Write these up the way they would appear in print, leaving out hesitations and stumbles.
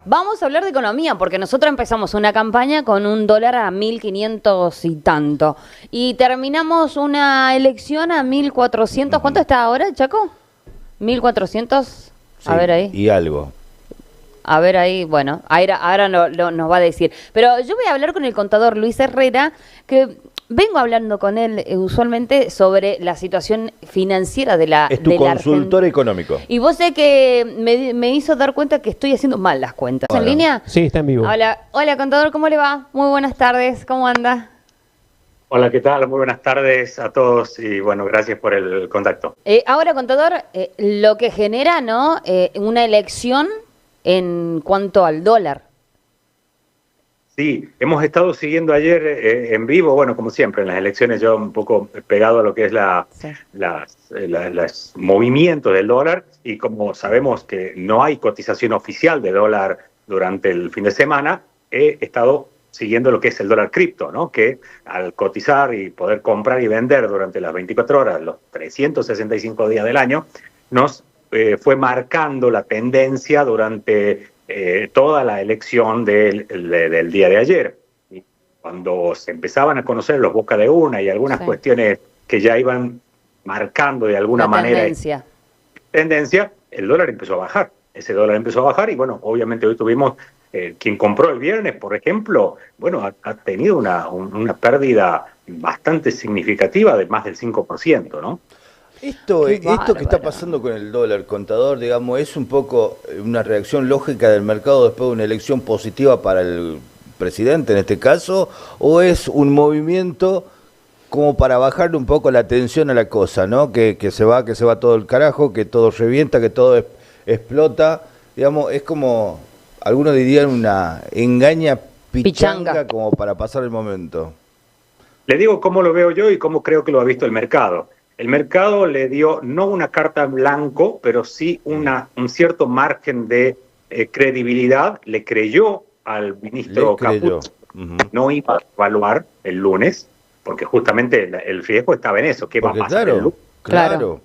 Vamos a hablar de economía, porque nosotros empezamos una campaña con un dólar a 1.500 y tanto. Y terminamos una elección a 1.400. ¿Cuánto está ahora, Chaco? 1.400. Sí, A ver ahí. y algo. A ver ahí, bueno, ahora nos va a decir. Pero yo voy a hablar con el contador Luis Herrera, que vengo hablando con él usualmente sobre la situación financiera de la Es tu consultor económico. Y vos sé que me hizo dar cuenta que estoy haciendo mal las cuentas. ¿Estás en línea? Sí, está en vivo. Hola, contador, ¿cómo le va? Muy buenas tardes, ¿cómo anda? Hola, ¿qué tal? Muy buenas tardes a todos y bueno, gracias por el contacto. Ahora, contador, lo que genera, ¿no? Una elección en cuanto al dólar. Sí, hemos estado siguiendo ayer en vivo, bueno, como siempre, en las elecciones yo un poco pegado a lo que es los movimientos del dólar y como sabemos que no hay cotización oficial de dólar durante el fin de semana, he estado siguiendo lo que es el dólar cripto, ¿no? Que al cotizar y poder comprar y vender durante las 24 horas, los 365 días del año, nos fue marcando la tendencia durante toda la elección del día de ayer. Y cuando se empezaban a conocer los boca de una y algunas cuestiones que ya iban marcando de alguna manera tendencia, el dólar empezó a bajar. Ese dólar empezó a bajar y bueno, obviamente hoy tuvimos, quien compró el viernes, por ejemplo, bueno, ha tenido una pérdida bastante significativa de más del 5%, ¿no? Esto que está pasando con el dólar, contador, digamos, es un poco una reacción lógica del mercado después de una elección positiva para el presidente en este caso, o es un movimiento como para bajarle un poco la tensión a la cosa, ¿no? Que se va todo el carajo, que todo revienta, que todo explota, digamos, es como, algunos dirían una engaña pichanga como para pasar el momento. Le digo cómo lo veo yo y cómo creo que lo ha visto el mercado. El mercado le dio no una carta en blanco, pero sí un cierto margen de credibilidad. Le creyó al ministro Caput, no iba a evaluar el lunes, porque justamente el riesgo estaba en eso. ¿Qué va a pasar el lunes? Claro.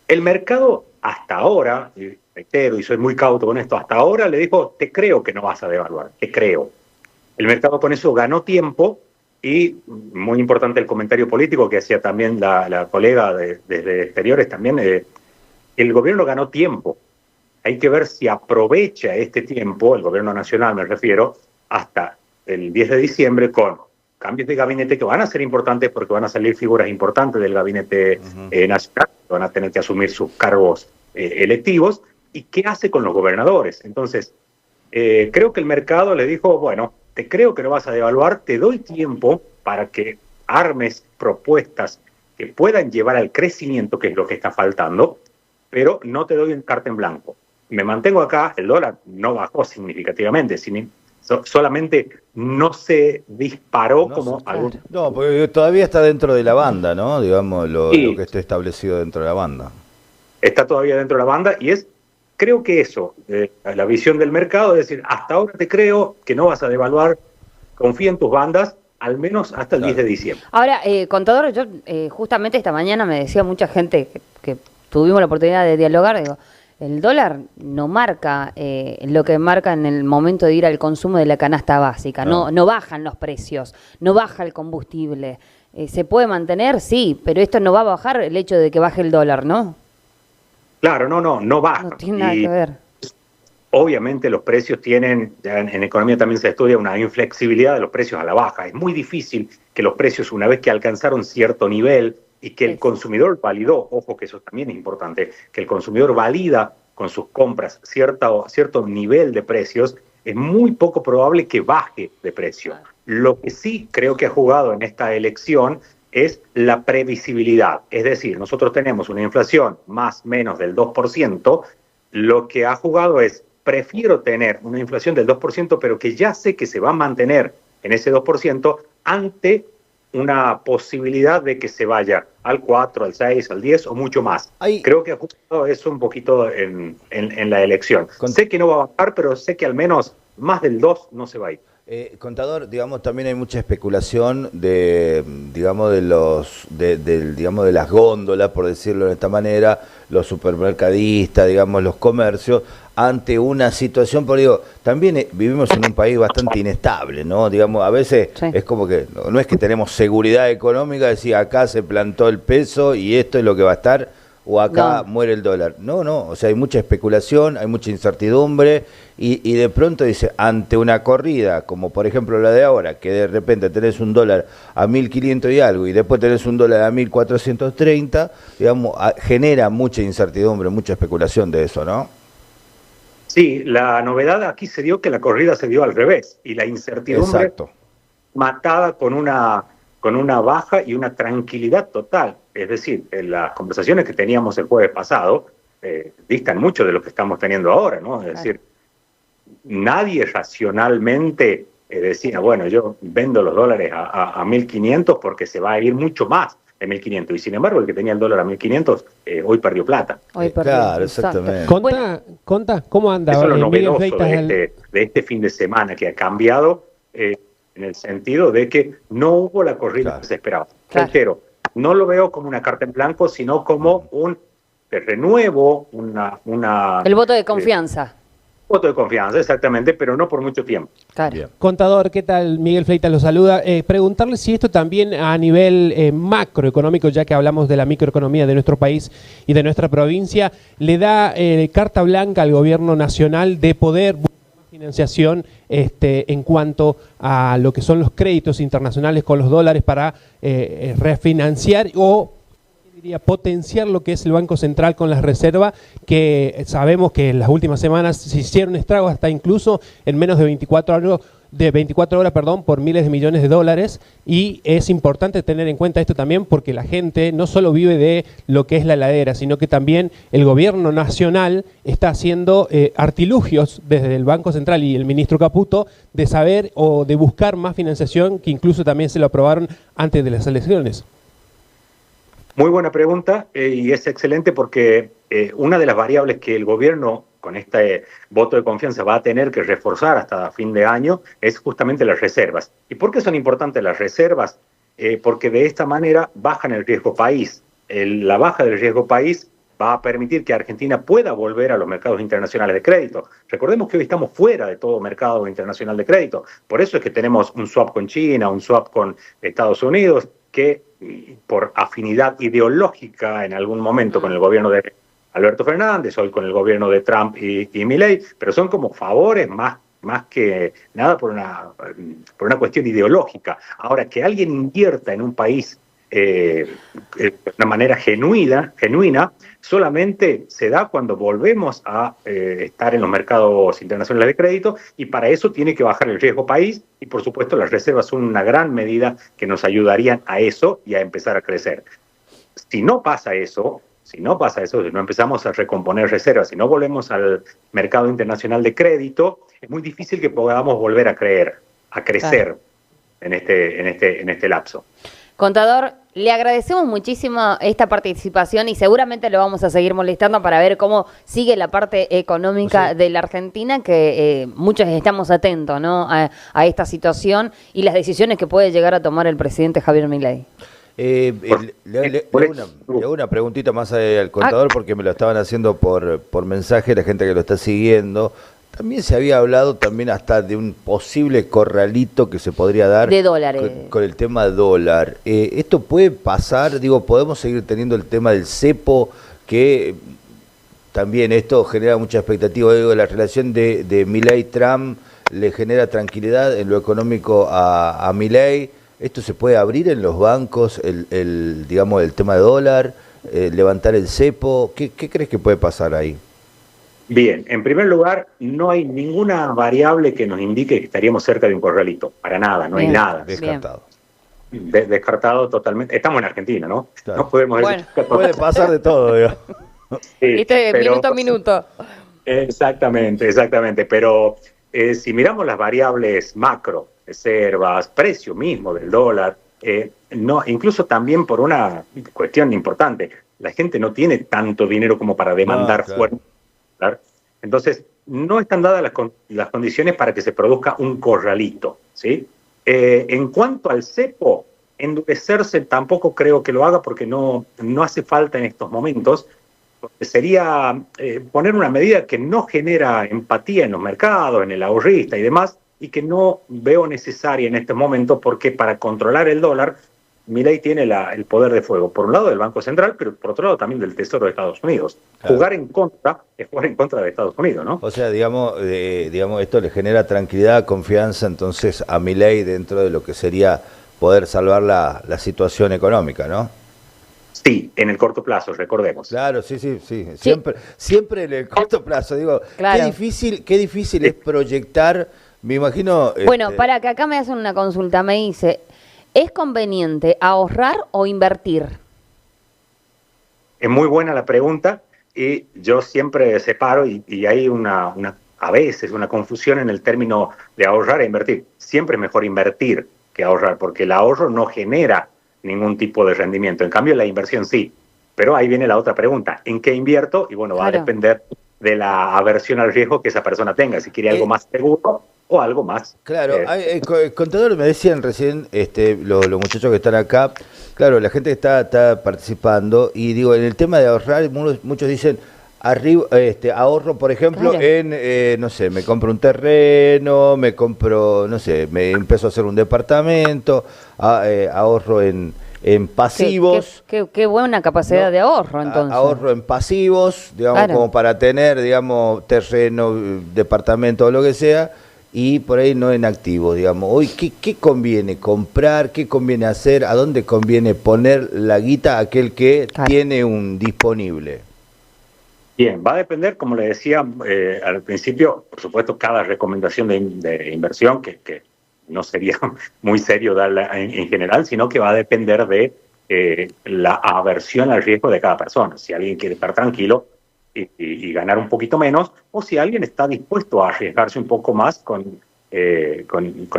El mercado hasta ahora, y reitero, y soy muy cauto con esto, hasta ahora le dijo, te creo que no vas a devaluar, te creo. El mercado con eso ganó tiempo. Y muy importante el comentario político que hacía también la colega desde exteriores también, el gobierno ganó tiempo. Hay que ver si aprovecha este tiempo, el gobierno nacional me refiero, hasta el 10 de diciembre con cambios de gabinete que van a ser importantes porque van a salir figuras importantes del gabinete nacional, que van a tener que asumir sus cargos electivos, y qué hace con los gobernadores. Entonces, creo que el mercado le dijo, bueno, te creo que no vas a devaluar, te doy tiempo para que armes propuestas que puedan llevar al crecimiento, que es lo que está faltando, pero no te doy un carta en blanco. Me mantengo acá, el dólar no bajó significativamente, solamente no se disparó como algún... No, porque todavía está dentro de la banda, ¿no? Digamos, lo que esté establecido dentro de la banda. Está todavía dentro de la banda y es... Creo que eso, la visión del mercado, es decir, hasta ahora te creo que no vas a devaluar, confía en tus bandas, al menos hasta el 10 de diciembre. Ahora, contador, yo justamente esta mañana me decía mucha gente que tuvimos la oportunidad de dialogar, digo, el dólar no marca lo que marca en el momento de ir al consumo de la canasta básica, no bajan los precios, no baja el combustible. ¿Se puede mantener? Sí, pero esto no va a bajar el hecho de que baje el dólar, ¿no? Claro, no baja. No tiene nada que ver. Obviamente los precios tienen, ya en economía también se estudia una inflexibilidad de los precios a la baja. Es muy difícil que los precios, una vez que alcanzaron cierto nivel y que el consumidor validó, ojo que eso también es importante, que el consumidor valida con sus compras cierto nivel de precios, es muy poco probable que baje de precio. Lo que sí creo que ha jugado en esta elección es la previsibilidad. Es decir, nosotros tenemos una inflación más o menos del 2%, lo que ha jugado es, prefiero tener una inflación del 2%, pero que ya sé que se va a mantener en ese 2% ante una posibilidad de que se vaya al 4, al 6, al 10 o mucho más. Creo que ha jugado eso un poquito en la elección. Sé que no va a bajar, pero sé que al menos más del 2 no se va a ir. Contador, digamos, también hay mucha especulación de, digamos, de las góndolas, por decirlo de esta manera, los supermercadistas, digamos, los comercios, ante una situación, por digo, también vivimos en un país bastante inestable, ¿no? Digamos, a veces sí. Es como que, no es que tenemos seguridad económica, decir, acá se plantó el peso y esto es lo que va a estar, o acá muere el dólar. No, o sea, hay mucha especulación, hay mucha incertidumbre, y de pronto dice, ante una corrida, como por ejemplo la de ahora, que de repente tenés un dólar a 1.500 y algo, y después tenés un dólar a 1.430, digamos, genera mucha incertidumbre, mucha especulación de eso, ¿no? Sí, la novedad aquí se dio que la corrida se dio al revés, y la incertidumbre matada con una baja y una tranquilidad total. Es decir, las conversaciones que teníamos el jueves pasado distan mucho de lo que estamos teniendo ahora, ¿no? Es decir, nadie racionalmente decía, bueno, yo vendo los dólares a 1.500 porque se va a ir mucho más de 1.500. Y sin embargo, el que tenía el dólar a 1.500 hoy perdió plata. Hoy perdió, claro, exactamente. Conta, ¿cómo anda? Eso es lo novedoso de este fin de semana, que ha cambiado en el sentido de que no hubo la corrida que se esperaba. Reitero, no lo veo como una carta en blanco, sino como un renuevo, el voto de confianza. Voto de confianza, exactamente, pero no por mucho tiempo. Claro. Contador, ¿qué tal? Miguel Fleitas lo saluda. Preguntarle si esto también a nivel macroeconómico, ya que hablamos de la microeconomía de nuestro país y de nuestra provincia, le da carta blanca al gobierno nacional de poder buscar financiación en cuanto a lo que son los créditos internacionales con los dólares para refinanciar o potenciar lo que es el Banco Central con las reservas, que sabemos que en las últimas semanas se hicieron estragos hasta incluso en menos de 24 horas, por miles de millones de dólares, y es importante tener en cuenta esto también porque la gente no solo vive de lo que es la heladera, sino que también el gobierno nacional está haciendo artilugios desde el Banco Central y el ministro Caputo de saber o de buscar más financiación, que incluso también se lo aprobaron antes de las elecciones. Muy buena pregunta y es excelente porque una de las variables que el gobierno con este voto de confianza va a tener que reforzar hasta fin de año es justamente las reservas. ¿Y por qué son importantes las reservas? Porque de esta manera bajan el riesgo país. La baja del riesgo país va a permitir que Argentina pueda volver a los mercados internacionales de crédito. Recordemos que hoy estamos fuera de todo mercado internacional de crédito. Por eso es que tenemos un swap con China, un swap con Estados Unidos, que por afinidad ideológica en algún momento con el gobierno de Alberto Fernández, hoy con el gobierno de Trump y Milei, pero son como favores más que nada por una cuestión ideológica. Ahora, que alguien invierta en un país de una manera genuina, solamente se da cuando volvemos a estar en los mercados internacionales de crédito, y para eso tiene que bajar el riesgo país, y por supuesto las reservas son una gran medida que nos ayudarían a eso y a empezar a crecer. Si no pasa eso, si no empezamos a recomponer reservas, si no volvemos al mercado internacional de crédito, es muy difícil que podamos volver a crecer en este lapso. Contador, le agradecemos muchísimo esta participación y seguramente lo vamos a seguir molestando para ver cómo sigue la parte económica de la Argentina, que muchos estamos atentos, ¿no? a esta situación y las decisiones que puede llegar a tomar el presidente Javier Milei. Le hago una preguntita más al contador porque me lo estaban haciendo por mensaje la gente que lo está siguiendo. También se había hablado también hasta de un posible corralito que se podría dar de dólares con el tema dólar. ¿Esto puede pasar? Digo, ¿podemos seguir teniendo el tema del cepo? Que también esto genera mucha expectativa. Digo, la relación de Milei-Trump le genera tranquilidad en lo económico a Milei. ¿Esto se puede abrir en los bancos, digamos, el tema de dólar, levantar el cepo? ¿Qué crees que puede pasar ahí? Bien, en primer lugar, no hay ninguna variable que nos indique que estaríamos cerca de un corralito. Para nada, no hay nada. Descartado. Descartado totalmente. Estamos en Argentina, ¿no? Claro. No podemos decir que puede pasar de todo, digo. Sí, minuto a minuto. Exactamente. Pero si miramos las variables macro, reservas, precio mismo del dólar, no, incluso también por una cuestión importante, la gente no tiene tanto dinero como para demandar fuerte. Entonces, no están dadas las condiciones para que se produzca un corralito, ¿sí? En cuanto al cepo, endurecerse tampoco creo que lo haga porque no hace falta en estos momentos. Sería poner una medida que no genera empatía en los mercados, en el ahorrista y demás, y que no veo necesaria en este momento porque para controlar el dólar, Milei tiene el poder de fuego, por un lado del Banco Central, pero por otro lado también del Tesoro de Estados Unidos. Claro. Jugar en contra es jugar en contra de Estados Unidos, ¿no? O sea, digamos, esto le genera tranquilidad, confianza entonces a Milei dentro de lo que sería poder salvar la situación económica, ¿no? Sí, en el corto plazo, recordemos. Claro, sí. Siempre en el corto plazo, digo, claro. Qué difícil es proyectar, me imagino... Bueno, para que acá me hacen una consulta, me dice, ¿es conveniente ahorrar o invertir? Es muy buena la pregunta y yo siempre separo y hay a veces una confusión en el término de ahorrar e invertir. Siempre es mejor invertir que ahorrar, porque el ahorro no genera ningún tipo de rendimiento. En cambio, la inversión sí. Pero ahí viene la otra pregunta. ¿En qué invierto? Y bueno, va a depender de la aversión al riesgo que esa persona tenga. Si quiere algo más seguro o algo más. Claro, contador, me decían recién los muchachos que están acá, claro, la gente que está participando, y digo, en el tema de ahorrar, muchos dicen, ahorro, por ejemplo, en, no sé, me compro un terreno, me compro, no sé, me empiezo a hacer un departamento, ahorro en pasivos. Qué buena capacidad de ahorro, entonces. Ahorro en pasivos, digamos, como para tener, digamos, terreno, departamento o lo que sea, y por ahí no en activo, digamos. Hoy, ¿qué conviene comprar? ¿Qué conviene hacer? ¿A dónde conviene poner la guita aquel que tiene un disponible? Bien, va a depender, como le decía al principio, por supuesto, cada recomendación de inversión, que no sería muy serio darla en general, sino que va a depender de la aversión al riesgo de cada persona. Si alguien quiere estar tranquilo y ganar un poquito menos, o si alguien está dispuesto a arriesgarse un poco más con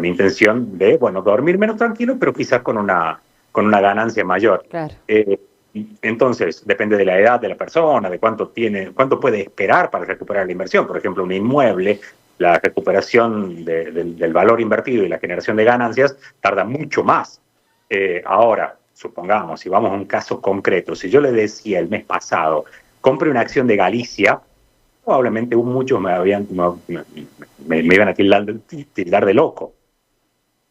intención de, bueno, dormir menos tranquilo, pero quizás con una ganancia mayor. Claro. Entonces, depende de la edad de la persona, de cuánto puede esperar para recuperar la inversión. Por ejemplo, un inmueble, la recuperación del valor invertido y la generación de ganancias tarda mucho más. Ahora, supongamos, si vamos a un caso concreto, si yo le decía el mes pasado, compre una acción de Galicia, probablemente muchos me iban a tildar de loco.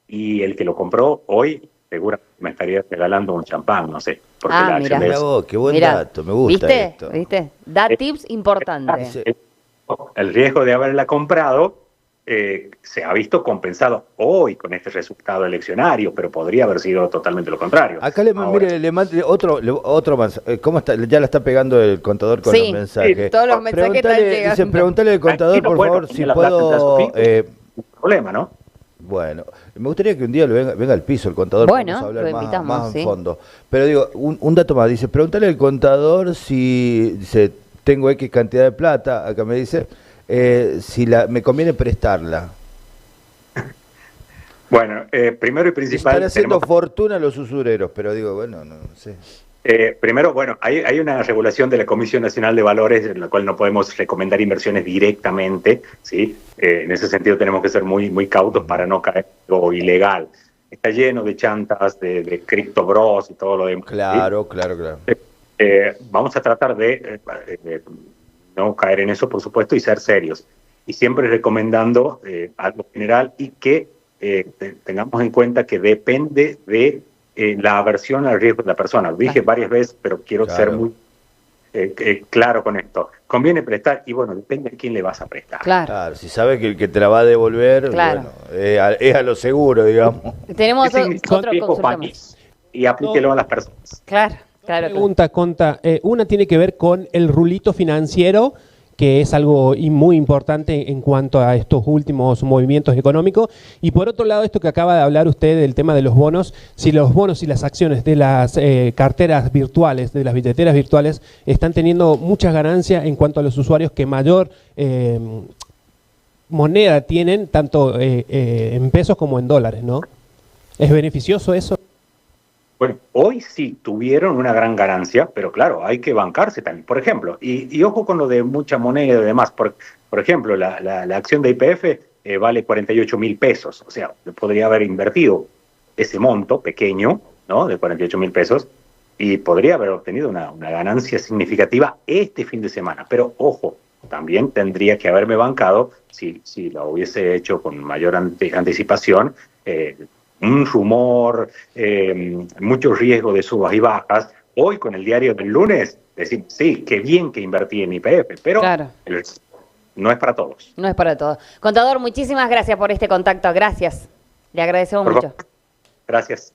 Y el que lo compró hoy, seguro me estaría regalando un champán, no sé. Porque la acción qué buen dato, me gusta esto. ¿Viste? Da tips importantes. El riesgo de haberla comprado se ha visto compensado hoy con este resultado eleccionario, pero podría haber sido totalmente lo contrario. Acá le mande otro más. ¿Cómo está? Ya la está pegando el contador con los mensajes. Sí, todos los mensajes están llegando. Dice, preguntale al contador, por favor, si puedo... problema, ¿no? Bueno, me gustaría que un día venga al piso el contador, bueno, vamos a hablar más ¿sí? en fondo. Pero digo, un dato más, dice, preguntale al contador si tengo X cantidad de plata, acá me dice, si me conviene prestarla. Bueno, primero y principal... Están haciendo fortuna los usureros, pero digo, bueno, no sé. Primero, bueno, hay una regulación de la Comisión Nacional de Valores en la cual no podemos recomendar inversiones directamente, ¿sí? En ese sentido tenemos que ser muy, muy cautos para no caer en lo ilegal. Está lleno de chantas, de Crypto Bros y todo lo demás. Claro. Vamos a tratar de no caer en eso, por supuesto, y ser serios. Y siempre recomendando algo general y que tengamos en cuenta que depende de la aversión al riesgo de la persona. Lo dije varias veces, pero quiero ser muy claro con esto. Conviene prestar y bueno, depende a quién le vas a prestar. Claro, si sabes que el que te la va a devolver, bueno, es a lo seguro, digamos. Tenemos otro consulta más. Y aplíquelo a las personas. Claro. Pregunta, Conta. Una tiene que ver con el rulito financiero, que es algo muy importante en cuanto a estos últimos movimientos económicos. Y por otro lado, esto que acaba de hablar usted del tema de los bonos, si los bonos y las acciones de las carteras virtuales, de las billeteras virtuales, están teniendo muchas ganancias en cuanto a los usuarios que mayor moneda tienen, tanto en pesos como en dólares, ¿no? ¿Es beneficioso eso? Bueno, hoy sí tuvieron una gran ganancia, pero claro, hay que bancarse también. Por ejemplo, y ojo con lo de mucha moneda y demás, Por ejemplo, la acción de YPF vale 48.000 pesos, o sea, podría haber invertido ese monto pequeño, ¿no?, de 48.000 pesos, y podría haber obtenido una ganancia significativa este fin de semana. Pero, ojo, también tendría que haberme bancado, si lo hubiese hecho con mayor anticipación, un rumor, mucho riesgo de subas y bajas. Hoy, con el diario del lunes, decir, sí, qué bien que invertí en YPF, pero claro, no es para todos. no es para todos. Contador, muchísimas gracias por este contacto. Gracias. Le agradecemos mucho. Gracias.